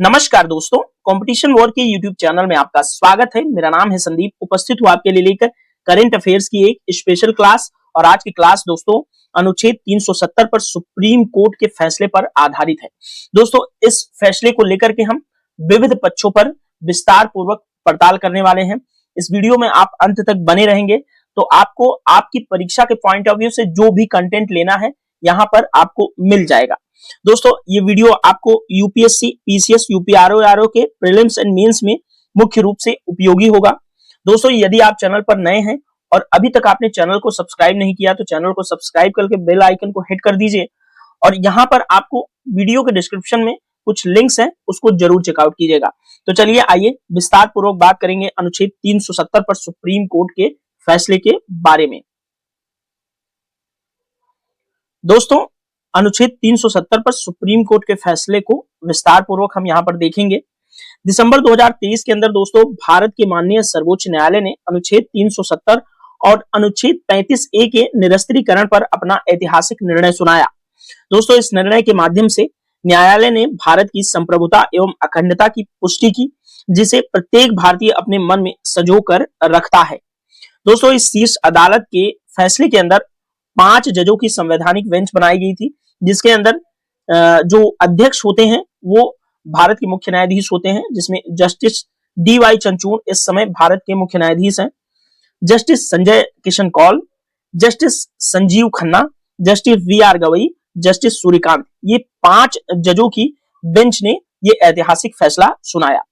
नमस्कार दोस्तों, competition war के यूट्यूब चैनल में आपका स्वागत है। मेरा नाम है संदीप, उपस्थित हूँ आपके लिए लेकर करंट अफेयर्स की एक स्पेशल क्लास। और आज की क्लास दोस्तों अनुच्छेद 370 पर सुप्रीम कोर्ट के फैसले पर आधारित है। दोस्तों इस फैसले को लेकर के हम विविध पक्षों पर विस्तार पूर्वक पड़ताल करने वाले हैं। इस वीडियो में आप अंत तक बने रहेंगे तो आपको आपकी परीक्षा के पॉइंट ऑफ व्यू से जो भी कंटेंट लेना है यहाँ पर आपको मिल जाएगा। दोस्तों ये वीडियो आपको यूपीएससी, पीसीएस, यूपीआरओ के प्रीलिम्स एंड मेंस में मुख्य रूप से उपयोगी होगा। दोस्तों यदि आप चैनल पर नए हैं और अभी तक आपने चैनल को सब्सक्राइब नहीं किया तो चैनल को सब्सक्राइब करके बेल आइकन को हिट कर दीजिए। और यहाँ पर आपको वीडियो के डिस्क्रिप्शन में कुछ लिंक्स हैं, उसको जरूर चेकआउट कीजिएगा। तो चलिए आइए विस्तार पूर्वक बात करेंगे अनुच्छेद 370 पर सुप्रीम कोर्ट के फैसले के बारे में। दोस्तों अनुच्छेद 370 पर सुप्रीम कोर्ट के फैसले को विस्तार पूर्वक हम यहाँ पर देखेंगे। दिसंबर 2023 के अंदर दोस्तों भारत के माननीय सर्वोच्च न्यायालय ने अनुच्छेद 370 और अनुच्छेद 35A के निरस्त्रीकरण पर अपना ऐतिहासिक निर्णय सुनाया। दोस्तों इस निर्णय के माध्यम से न्यायालय ने भारत की संप्रभुता एवं अखंडता की पुष्टि की, जिसे प्रत्येक भारतीय अपने मन में संजो कर रखता है। दोस्तों इस शीर्ष अदालत के फैसले के अंदर 5 जजों की संवैधानिक बेंच बनाई गई थी, जिसके अंदर जो अध्यक्ष होते हैं वो भारत के मुख्य न्यायाधीश होते हैं, जिसमें जस्टिस DY चंद्रचूड़ इस समय भारत के मुख्य न्यायाधीश हैं, justice Sanjay Kishan Kaul, justice Sanjiv Khanna, justice VR Gavai, justice Suryakant, ये 5 जजों की बेंच ने ये ऐतिहासिक फैसला सुनाया।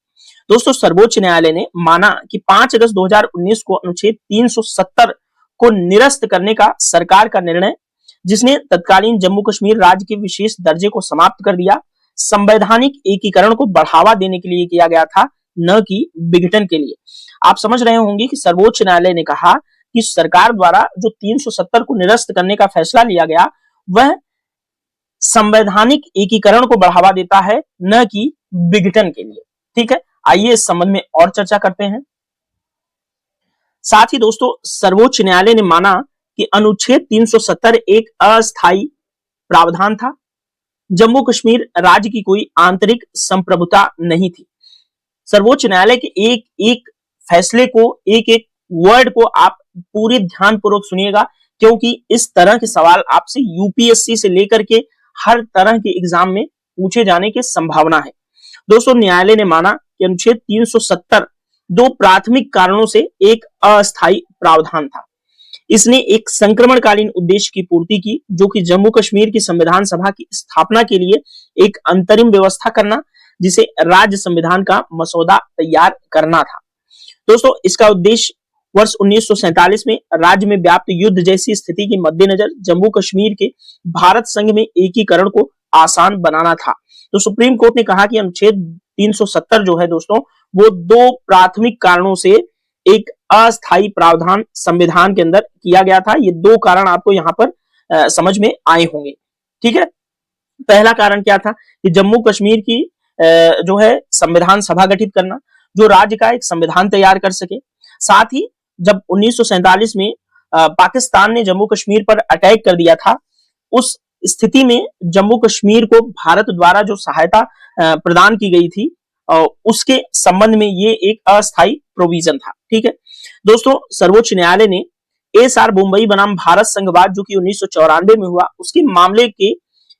दोस्तों सर्वोच्च न्यायालय ने माना कि 5 अगस्त 2019 को अनुच्छेद 370 को निरस्त करने का सरकार का निर्णय, जिसने तत्कालीन जम्मू कश्मीर राज्य के विशेष दर्जे को समाप्त कर दिया, संवैधानिक एकीकरण को बढ़ावा देने के लिए किया गया था, न कि विघटन के लिए। आप समझ रहे होंगे कि सर्वोच्च न्यायालय ने कहा कि सरकार द्वारा जो 370 को निरस्त करने का फैसला लिया गया वह संवैधानिक एकीकरण को बढ़ावा देता है, न कि विघटन के लिए। ठीक है, आइए इस संबंध में और चर्चा करते हैं। साथ ही दोस्तों सर्वोच्च न्यायालय ने माना कि अनुच्छेद 370 एक अस्थायी प्रावधान था। जम्मू कश्मीर राज्य की कोई आंतरिक संप्रभुता नहीं थी। सर्वोच्च न्यायालय के एक एक फैसले को, एक एक वर्ड को आप पूरे ध्यानपूर्वक सुनिएगा, क्योंकि इस तरह के सवाल आपसे यूपीएससी से लेकर के हर तरह के एग्जाम में पूछे जाने की संभावना है। दोस्तों न्यायालय ने माना कि अनुच्छेद 370 दो प्राथमिक कारणों से एक अस्थायी प्रावधान था। इसने एक संक्रमणकालीन उद्देश्य की पूर्ति की, जो कि जम्मू कश्मीर की संविधान सभा की स्थापना के लिए एक अंतरिम व्यवस्था करना, जिसे राज्य संविधान का मसौदा तैयार करना था। दोस्तों इसका उद्देश्य वर्ष 1947 में राज्य में व्याप्त युद्ध जैसी स्थिति के मद्देनजर जम्मू कश्मीर के भारत संघ में एकीकरण को आसान बनाना था। तो सुप्रीम कोर्ट ने कहा कि अनुच्छेद 370 जो है दोस्तों वो दो प्राथमिक कारणों से एक अस्थायी प्रावधान संविधान के अंदर किया गया था। ये दो कारण आपको यहाँ पर समझ में आए होंगे। ठीक है, पहला कारण क्या था कि जम्मू कश्मीर की जो है संविधान सभा गठित करना, जो राज्य का एक संविधान तैयार कर सके। साथ ही जब 1947 में पाकिस्तान ने जम्मू कश्मीर पर अटैक कर दिया था, उस स्थिति में जम्मू कश्मीर को भारत द्वारा जो सहायता प्रदान की गई थी उसके संबंध में ये एक अस्थायी प्रोविजन था। ठीक है दोस्तों, सर्वोच्च न्यायालय ने SR मुंबई बनाम भारत संघवाद जो कि 1994 में हुआ, उसके मामले के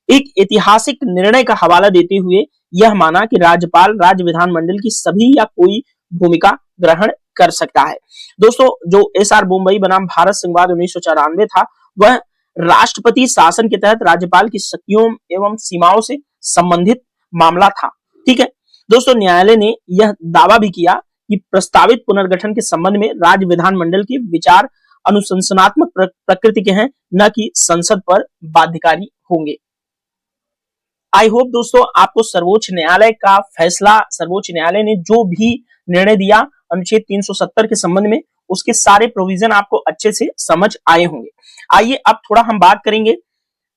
एक ऐतिहासिक निर्णय का हवाला देते हुए यह माना कि राज्यपाल राज्य विधानमंडल की सभी या कोई भूमिका ग्रहण कर सकता है। दोस्तों जो SR मुंबई बनाम भारत संघवाद 1994 था, वह राष्ट्रपति शासन के तहत राज्यपाल की शक्तियों एवं सीमाओं से संबंधित मामला था। ठीक है दोस्तों, न्यायालय ने यह दावा भी किया कि प्रस्तावित पुनर्गठन के संबंध में राज्य विधानमंडल के विचार अनुशंसनात्मक प्रकृति के हैं, न कि संसद पर बाध्यकारी होंगे। आई होप दोस्तों आपको सर्वोच्च न्यायालय का फैसला, सर्वोच्च न्यायालय ने जो भी निर्णय दिया अनुच्छेद 370 के संबंध में, उसके सारे प्रोविजन आपको अच्छे से समझ आए होंगे। आइए अब थोड़ा हम बात करेंगे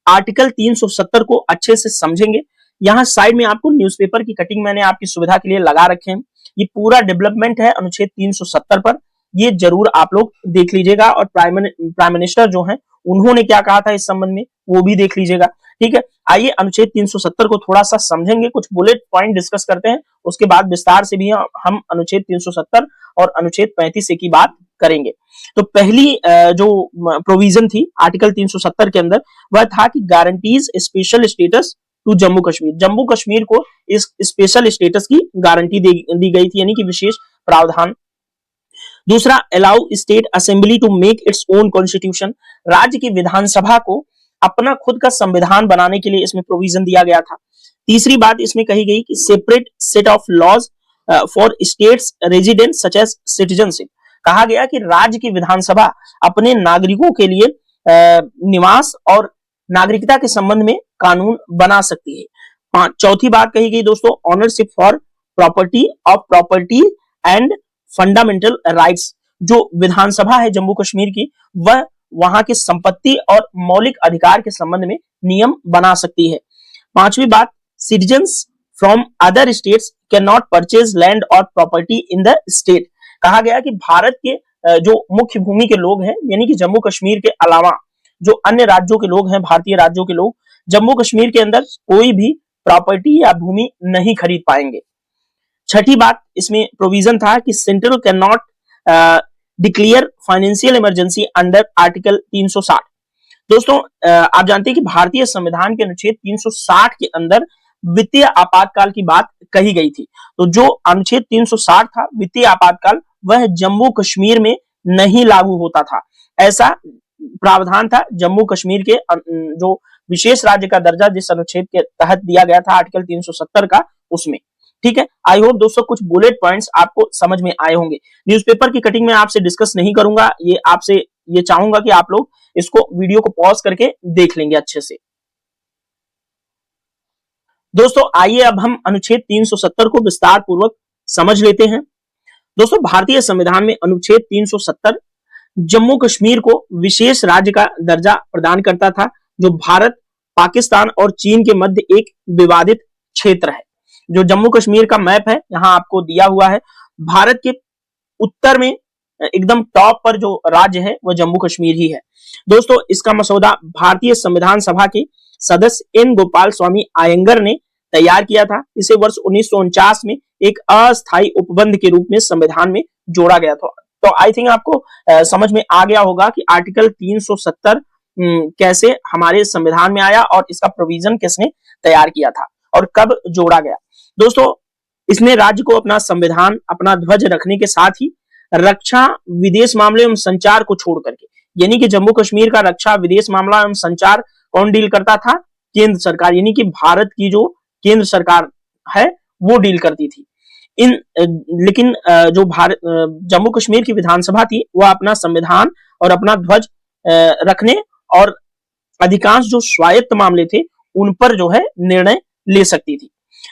आर्टिकल 370 को अच्छे से समझेंगे। यहाँ साइड में आपको न्यूज़पेपर की कटिंग मैंने आपकी सुविधा के लिए लगा रखे हैं। ये पूरा डेवलपमेंट है अनुच्छेद 370 पर, ये जरूर आप लोग देख लीजिएगा। और प्राइम मिनिस्टर जो है उन्होंने क्या कहा था इस संबंध में वो भी देख लीजिएगा। ठीक है, आइए अनुच्छेद 370 को थोड़ा सा समझेंगे, कुछ बुलेट पॉइंट डिस्कस करते हैं, उसके बाद विस्तार से भी हम अनुच्छेद 370 और अनुच्छेद 35 की बात करेंगे। तो पहली जो प्रोविजन थी आर्टिकल 370 के अंदर, वह था कि guarantees special status to Jammu Kashmir. Jammu Kashmir को इस स्पेशल स्टेटस की गारंटी दी गई थी, यानी कि विशेष प्रावधान। दूसरा, allow state assembly to make its own constitution. राज्य की विधानसभा को अपना खुद का संविधान बनाने के लिए इसमें प्रोविजन दिया गया था। तीसरी बात इसमें कही गई कि separate set of laws for state's resident such as citizenship. कहा गया कि राज्य की विधानसभा अपने नागरिकों के लिए निवास और नागरिकता के संबंध में कानून बना सकती है। चौथी बात कही गई दोस्तों, ownership for property and fundamental rights. जो विधानसभा है जम्मू कश्मीर की, वह वहां की संपत्ति और मौलिक अधिकार के संबंध में नियम बना सकती है। पांचवी बात, citizens from other states can not purchase land और प्रॉपर्टी इन द स्टेट। कहा गया कि भारत के जो मुख्य भूमि के लोग हैं, यानी कि जम्मू कश्मीर के अलावा जो अन्य राज्यों के लोग हैं, भारतीय राज्यों के लोग, जम्मू कश्मीर के अंदर कोई भी प्रॉपर्टी या भूमि नहीं खरीद पाएंगे। छठी बात इसमें प्रोविजन था कि central can not declare financial emergency under article 360। दोस्तों आप जानते हैं कि भारतीय संविधान के अनुच्छेद 360 के अंदर वित्तीय आपातकाल की बात कही गई थी। तो जो अनुच्छेद 360 था वित्तीय आपातकाल, वह जम्मू कश्मीर में नहीं लागू होता था। ऐसा प्रावधान था जम्मू कश्मीर के जो विशेष राज्य का दर्जा जिस अनुच्छेद के तहत दिया गया था आर्टिकल 370 का, उसमें। ठीक है, आई होप दोस्तों कुछ बुलेट पॉइंट्स आपको समझ में आए होंगे। न्यूज़पेपर की कटिंग में आपसे डिस्कस नहीं करूंगा, ये आपसे ये चाहूंगा कि आप लोग इसको वीडियो को पॉज करके देख लेंगे अच्छे से। दोस्तों आइए अब हम अनुच्छेद 370 को विस्तार पूर्वक समझ लेते हैं। दोस्तों भारतीय संविधान में अनुच्छेद 370 जम्मू कश्मीर को विशेष राज्य का दर्जा प्रदान करता था, जो भारत, पाकिस्तान और चीन के मध्य एक विवादित क्षेत्र है। जो जम्मू कश्मीर का मैप है यहां आपको दिया हुआ है, भारत के उत्तर में एकदम टॉप पर जो राज्य है वह जम्मू कश्मीर ही है। दोस्तों इसका मसौदा भारतीय संविधान सभा के सदस्य एन गोपाल स्वामी आयंगर ने तैयार किया था। इसे वर्ष 1949 में एक अस्थायी उपबंध के रूप में संविधान में जोड़ा गया था। तो आई थिंक आपको समझ में आ गया होगा कि आर्टिकल 370 कैसे हमारे संविधान में आया और इसका प्रोविजन किसने तैयार किया था और कब जोड़ा गया। दोस्तों इसने राज्य को अपना संविधान, अपना ध्वज रखने के साथ ही रक्षा, विदेश मामले एवं संचार को छोड़ करके, यानी कि जम्मू कश्मीर का रक्षा, विदेश मामला एवं संचार कौन डील करता था? केंद्र सरकार, यानी कि भारत की जो केंद्र सरकार है वो डील करती थी। लेकिन जो भारत जम्मू कश्मीर की विधानसभा थी वह अपना संविधान और अपना ध्वज रखने और अधिकांश जो स्वायत्त मामले थे उन पर जो है निर्णय ले सकती थी।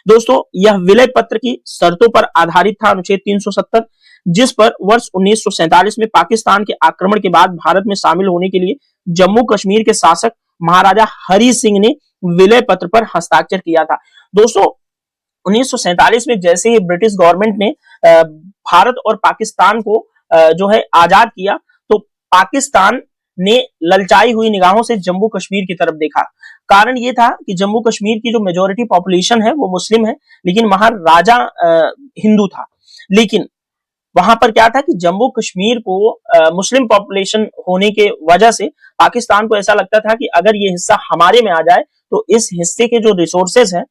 दोस्तों यह विलय पत्र की शर्तों पर आधारित था अनुच्छेद 370, जिस पर वर्ष 1947 में पाकिस्तान के आक्रमण के बाद भारत में शामिल होने के लिए जम्मू कश्मीर के शासक महाराजा हरि सिंह ने विलय पत्र पर हस्ताक्षर किया था। दोस्तों 1947 में जैसे ही ब्रिटिश गवर्नमेंट ने भारत और पाकिस्तान को जो है आजाद किया, तो पाकिस्तान ने ललचाई हुई निगाहों से जम्मू कश्मीर की तरफ देखा। कारण यह था कि जम्मू कश्मीर की जो मेजॉरिटी पॉपुलेशन है वो मुस्लिम है, लेकिन वहां राजा हिंदू था। लेकिन वहां पर क्या था कि जम्मू कश्मीर को मुस्लिम पॉपुलेशन होने के वजह से पाकिस्तान को ऐसा लगता था कि अगर ये हिस्सा हमारे में आ जाए तो इस हिस्से के जो रिसोर्सेज हैं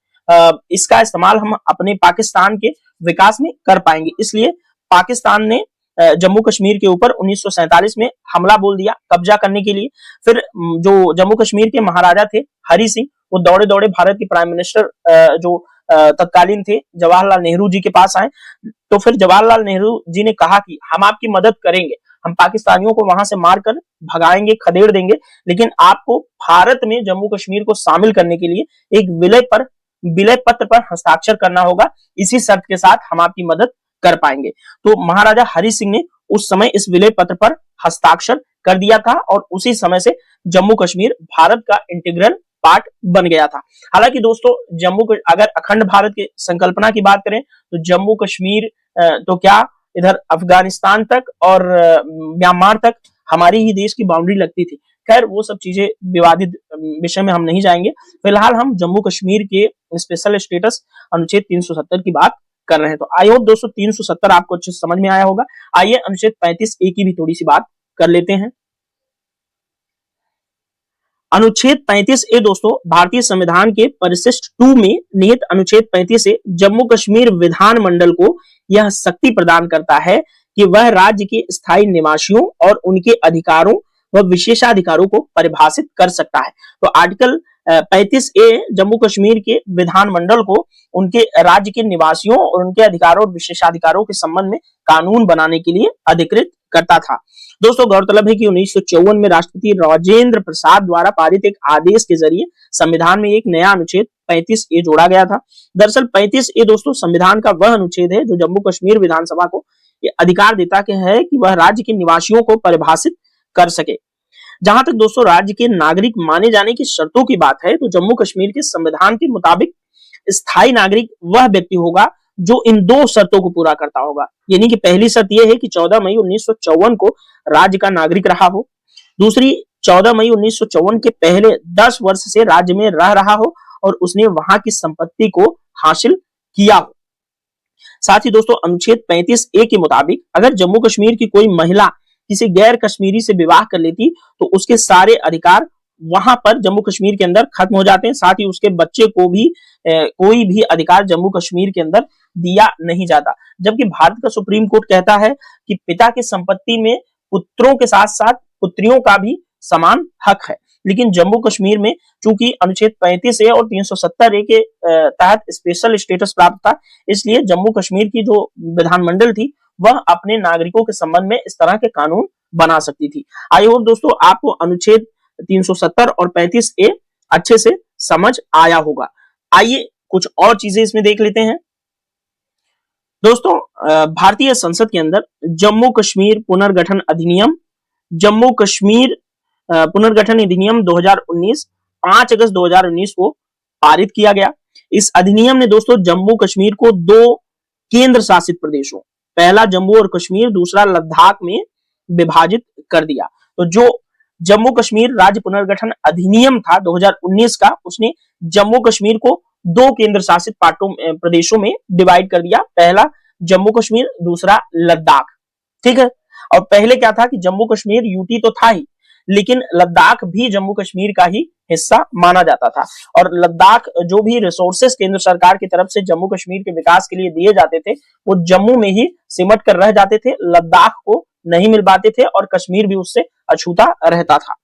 इसका इस्तेमाल हम अपने पाकिस्तान के विकास में कर पाएंगे। इसलिए पाकिस्तान ने जम्मू कश्मीर के ऊपर 1947 में हमला बोल दिया कब्जा करने के लिए। फिर जो जम्मू कश्मीर के महाराजा थे हरि सिंह, वो दौड़े दौड़े भारत के प्राइम मिनिस्टर जो तत्कालीन थे जवाहरलाल नेहरू जी के पास आए। तो फिर जवाहरलाल नेहरू जी ने कहा कि हम आपकी मदद करेंगे, हम पाकिस्तानियों को वहां से मारकर भगाएंगे, खदेड़ देंगे, लेकिन आपको भारत में जम्मू कश्मीर को शामिल करने के लिए एक विलय पत्र पर हस्ताक्षर करना होगा। इसी शर्त के साथ हम आपकी मदद कर पाएंगे। तो महाराजा हरि सिंह ने उस समय इस विलय पत्र पर हस्ताक्षर कर दिया था और उसी समय से जम्मू कश्मीर भारत का इंटीग्रल पार्ट बन गया था। हालांकि दोस्तों अगर अखंड भारत की संकल्पना की बात करें तो जम्मू कश्मीर तो क्या इधर अफगानिस्तान तक और म्यांमार तक हमारी ही देश की बाउंड्री लगती थी। खैर वो सब चीजें विवादित विषय में हम नहीं जाएंगे। फिलहाल हम जम्मू कश्मीर के स्पेशल स्टेटस अनुच्छेद 370 की बात कर रहे हैं। तो आई होप दोस्तों 370 आपको अच्छे से समझ में आया होगा। आइए अनुच्छेद 35A की भी थोड़ी सी बात कर लेते हैं। अनुच्छेद 35A दोस्तों भारतीय संविधान के परिशिष्ट 2 में निहित अनुच्छेद 35A जम्मू कश्मीर विधान मंडल को यह शक्ति प्रदान करता है कि वह राज्य के स्थायी निवासियों और उनके अधिकारों व विशेषाधिकारों को परिभाषित कर सकता है। तो आर्टिकल 35A जम्मू कश्मीर के विधान मंडल को उनके राज्य के निवासियों और उनके अधिकारों और विशेषाधिकारों के संबंध में कानून बनाने के लिए अधिकृत करता था। दोस्तों गौरतलब है कि 1954 में राष्ट्रपति राजेंद्र प्रसाद द्वारा पारित एक आदेश के जरिए संविधान में एक नया अनुच्छेद 35A जोड़ा गया था। दरअसल 35A दोस्तों संविधान का वह अनुच्छेद है जो जम्मू कश्मीर विधानसभा को ये अधिकार देता है कि वह राज्य के निवासियों को परिभाषित कर सके। जहां तक दोस्तों राज्य के नागरिक माने जाने की शर्तों की बात है तो जम्मू कश्मीर के संविधान के मुताबिक स्थायी नागरिक वह व्यक्ति होगा जो इन दो शर्तों को पूरा करता होगा। यानी कि पहली शर्त यह है कि 14 मई 1954 को राज्य का नागरिक रहा हो। दूसरी 14 मई 1954 के पहले 10 वर्ष से राज्य में रह रहा हो और उसने वहां की संपत्ति को हासिल किया हो। साथ ही दोस्तों अनुच्छेद 35A के मुताबिक अगर जम्मू कश्मीर की कोई महिला किसी गैर कश्मीरी से विवाह कर लेती तो उसके सारे अधिकार वहां पर जम्मू कश्मीर के अंदर खत्म हो जाते हैं। साथ ही उसके बच्चे को भी कोई भी अधिकार जम्मू कश्मीर के अंदर दिया नहीं जाता। जबकि भारत का सुप्रीम कोर्ट कहता है कि पिता की संपत्ति में पुत्रों के साथ साथ पुत्रियों का भी समान हक है। लेकिन जम्मू कश्मीर में चूंकि अनुच्छेद 35A और 370A के तहत स्पेशल स्टेटस प्राप्त था, इसलिए जम्मू कश्मीर की जो विधानमंडल थी वह अपने नागरिकों के संबंध में इस तरह के कानून बना सकती थी। आई होप दोस्तों आपको अनुच्छेद 370 और 35A अच्छे से समझ आया होगा। आइए कुछ और चीजें इसमें देख लेते हैं। दोस्तों भारतीय संसद के अंदर जम्मू कश्मीर पुनर्गठन अधिनियम, जम्मू कश्मीर पुनर्गठन अधिनियम 2019 5 अगस्त 2019 को पारित किया गया। इस अधिनियम ने दोस्तों जम्मू कश्मीर को 2 केंद्र शासित प्रदेशों, पहला जम्मू और कश्मीर, दूसरा लद्दाख में विभाजित कर दिया। तो जो जम्मू कश्मीर राज्य पुनर्गठन अधिनियम था 2019 का, उसने जम्मू कश्मीर को 2 केंद्र शासित प्रदेशों में डिवाइड कर दिया, पहला जम्मू कश्मीर, दूसरा लद्दाख। ठीक है। और पहले क्या था कि जम्मू कश्मीर यूटी तो था ही, लेकिन लद्दाख भी जम्मू कश्मीर का ही हिस्सा माना जाता था। और लद्दाख जो भी रिसोर्सेस केंद्र सरकार की तरफ से जम्मू कश्मीर के विकास के लिए दिए जाते थे वो जम्मू में ही सिमट कर रह जाते थे, लद्दाख को नहीं मिल पाते थे और कश्मीर भी उससे अछूता रहता था।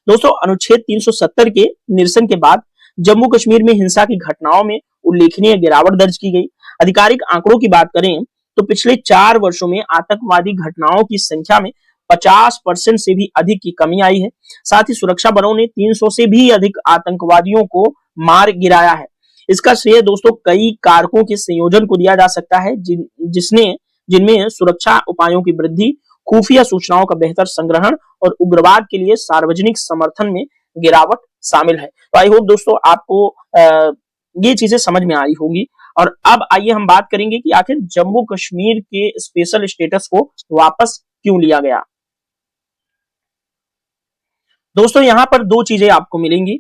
दोस्तों अनुच्छेद 370 के निरसन के बाद जम्मू कश्मीर में हिंसा की घटनाओं में उल्लेखनीय गिरावट दर्ज की गई। आधिकारिक आंकड़ों की बात करें तो पिछले 4 वर्षों में आतंकवादी घटनाओं की संख्या में 50% से भी अधिक की कमी आई है। साथ ही सुरक्षा बलों ने 300 से भी अधिक आतंकवादियों को मार गिराया है। इसका श्रेय दोस्तों कई कारकों के संयोजन को दिया जा सकता है जिनमें सुरक्षा उपायों की वृद्धि, खुफिया सूचनाओं का बेहतर संग्रहण और उग्रवाद के लिए सार्वजनिक समर्थन में गिरावट शामिल है। तो आई होप दोस्तों आपको ये चीजें समझ में आई होंगी। और अब आइए हम बात करेंगे कि आखिर जम्मू कश्मीर के स्पेशल स्टेटस को वापस क्यों लिया गया। दोस्तों यहां पर 2 चीजें आपको मिलेंगी।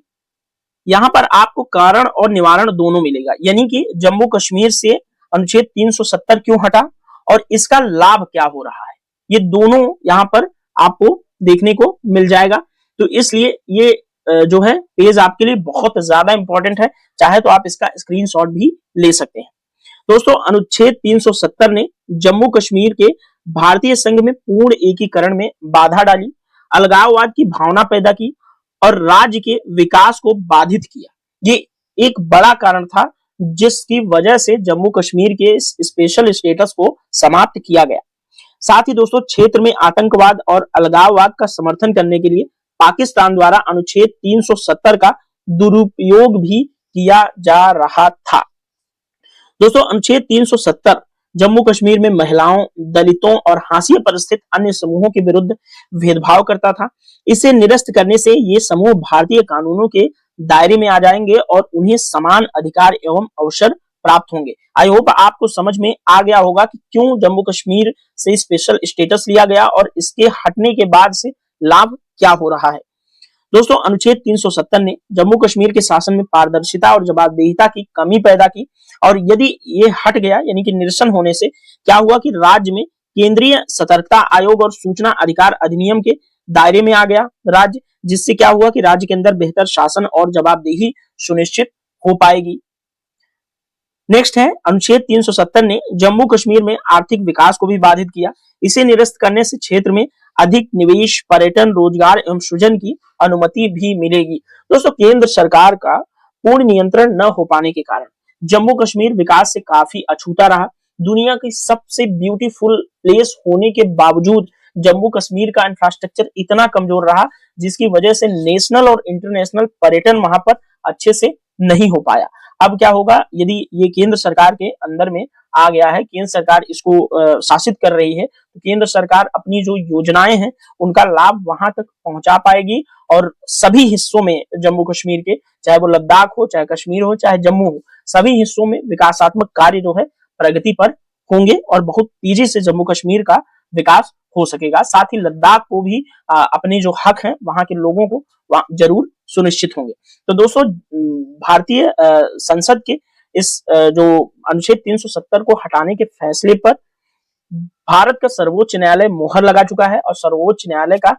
यहां पर आपको कारण और निवारण दोनों मिलेगा, यानी कि जम्मू कश्मीर से अनुच्छेद 370 क्यों हटा और इसका लाभ क्या हो रहा है, ये दोनों यहां पर आपको देखने को मिल जाएगा। तो इसलिए ये जो है पेज आपके लिए बहुत ज्यादा इंपॉर्टेंट है, चाहे तो आप इसका स्क्रीनशॉट भी ले सकते हैं। दोस्तों अनुच्छेद 370 ने जम्मू कश्मीर के भारतीय संघ में पूर्ण एकीकरण में बाधा डाली, अलगाववाद की भावना पैदा की और राज्य के विकास को बाधित किया। ये एक बड़ा कारण था जिसकी वजह से जम्मू कश्मीर के स्पेशल स्टेटस को समाप्त किया गया। साथ ही दोस्तों क्षेत्र में आतंकवाद और अलगाववाद का समर्थन करने के लिए पाकिस्तान द्वारा अनुच्छेद 370 का दुरुपयोग भी किया जा रहा था। दोस्तों अनुच्छेद 370 जम्मू कश्मीर में महिलाओं, दलितों और हाशिए पर स्थित अन्य समूहों के विरुद्ध भेदभाव करता था। इसे निरस्त करने से ये समूह भारतीय कानूनों के दायरे में आ जाएंगे और उन्हें समान अधिकार एवं अवसर प्राप्त होंगे। आई होप आपको समझ में आ गया होगा कि क्यों जम्मू कश्मीर से स्पेशल स्टेटस लिया गया और इसके हटने के बाद से लाभ क्या हो रहा है। दोस्तों, अनुच्छेद 370 ने जम्मू कश्मीर के शासन में पारदर्शिता और जवाबदेहिता की कमी पैदा की, और यदि ये हट गया यानी कि निरसन होने से क्या हुआ कि राज्य में केंद्रीय सतर्कता आयोग और सूचना अधिकार अधिनियम के दायरे में आ गया राज्य, जिससे क्या हुआ कि राज्य के अंदर बेहतर शासन और जवाबदेही सुनिश्चित हो पाएगी। नेक्स्ट है अनुच्छेद 370 ने जम्मू कश्मीर में आर्थिक विकास को भी बाधित किया। इसे निरस्त करने से क्षेत्र में अधिक निवेश, पर्यटन, रोजगार एवं सृजन की अनुमति भी मिलेगी। दोस्तों, केंद्र सरकार का पूर्ण नियंत्रण न हो पाने के कारण जम्मू कश्मीर विकास से काफी अछूता रहा। दुनिया की सबसे ब्यूटीफुल प्लेस होने के बावजूद जम्मू कश्मीर का इंफ्रास्ट्रक्चर इतना कमजोर रहा, जिसकी वजह से नेशनल और इंटरनेशनल पर्यटन वहां पर अच्छे से नहीं हो पाया। अब क्या होगा, यदि ये केंद्र सरकार के अंदर में आ गया है, केंद्र सरकार इसको शासित कर रही है, तो केंद्र सरकार अपनी जो योजनाएं हैं उनका लाभ वहां तक पहुंचा पाएगी, और सभी हिस्सों में जम्मू कश्मीर के, चाहे वो लद्दाख हो, चाहे कश्मीर हो, चाहे जम्मू हो, सभी हिस्सों में विकासात्मक कार्य जो है प्रगति पर होंगे और बहुत तेजी से जम्मू कश्मीर का विकास हो सकेगा। साथ ही लद्दाख को भी अपने जो हक हैं वहां के लोगों को जरूर सुनिश्चित होंगे। तो दोस्तों, भारतीय संसद के इस जो अनुच्छेद 370 को हटाने के फैसले पर भारत का सर्वोच्च न्यायालय मोहर लगा चुका है, और सर्वोच्च न्यायालय का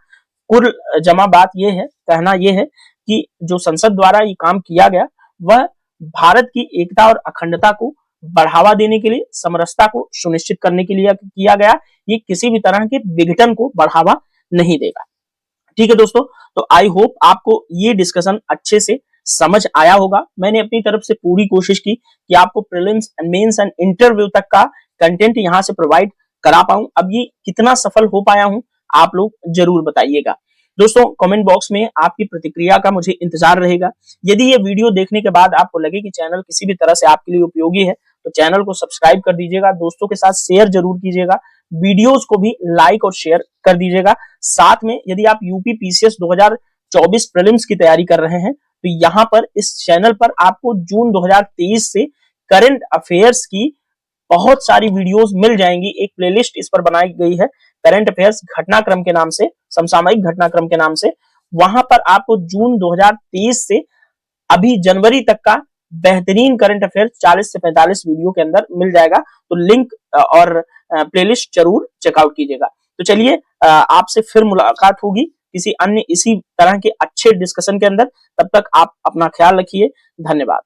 कुल जमा बात यह है, कहना यह है कि जो संसद द्वारा ये काम किया गया वह भारत की एकता और अखंडता को बढ़ावा देने के लिए, समरसता को सुनिश्चित करने के लिए किया गया। ये किसी भी तरह के विघटन को बढ़ावा नहीं देगा। ठीक है दोस्तों, तो आई होप आपको ये डिस्कशन अच्छे से समझ आया होगा। मैंने अपनी तरफ से पूरी कोशिश की कि आपको prelims and mains and interview तक का कंटेंट यहां से प्रोवाइड करा पाऊं। अब ये कितना सफल हो पाया हूं, आप लोग जरूर बताइएगा। दोस्तों, कमेंट बॉक्स में आपकी प्रतिक्रिया का मुझे इंतजार रहेगा। यदि ये वीडियो देखने के बाद आपको लगे कि चैनल किसी भी तरह से आपके लिए उपयोगी है, तो चैनल को सब्सक्राइब कर दीजिएगा, दोस्तों के साथ शेयर जरूर कीजिएगा, वीडियोस को भी लाइक और शेयर कर दीजिएगा। साथ में यदि आप यूपी पीसीएस 2024 प्रीलिम्स की तैयारी कर रहे हैं, तो यहाँ पर इस चैनल पर आपको जून 2023 से करंट अफेयर्स की बहुत सारी वीडियोस मिल जाएंगी। एक प्लेलिस्ट इस पर बनाई गई है करंट अफेयर्स घटनाक्रम के नाम से, समसामयिक घटनाक्रम के नाम से। वहां पर आपको जून 2023 से अभी जनवरी तक का बेहतरीन करंट अफेयर 40 से 45 वीडियो के अंदर मिल जाएगा। तो लिंक और प्लेलिस्ट जरूर चेकआउट कीजिएगा। तो चलिए, आपसे फिर मुलाकात होगी किसी अन्य इसी तरह के अच्छे डिस्कशन के अंदर। तब तक आप अपना ख्याल रखिए। धन्यवाद।